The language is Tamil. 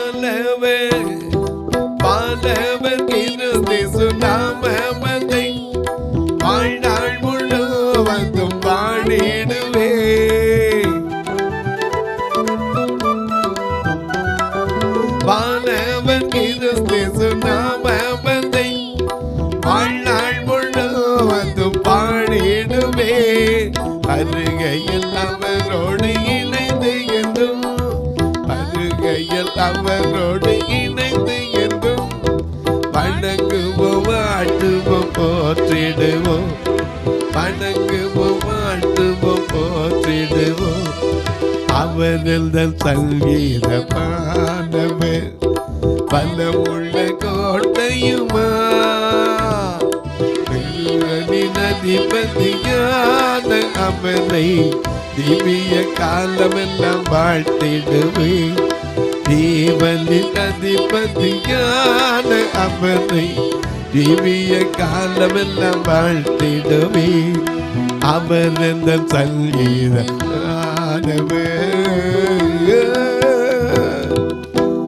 பாலவர் பாலவர் கிறிஸ்து நாமத்தை வாழ்நாள் முழுவதும் பாடிடுவே. பாலவர் கிறிஸ்து நாமத்தை வாழ்நாள் முழுவதும் பாடிடுவே. அருகையில் அவரோடு இணைந்து என்றும் அருகையில் அவரோடு இணைந்து என்றும் வணங்குவோம் வாழ்த்துவோம் போற்றிடுவோம். வணங்குவோம் வாழ்த்துவோம் போற்றிடுவோம். அவரில் சங்கீத பாடவர் பலமுள்ள கோட்டையுமா அதிபதியான அவரை திவ்ய காலமெல்லாம் வாழ்த்திடுவே. தேவனின் அதிபதியான அவரை திவ்ய காலமெல்லாம் வாழ்த்திடுவே. அவர் எந்த சங்கீதமானவர்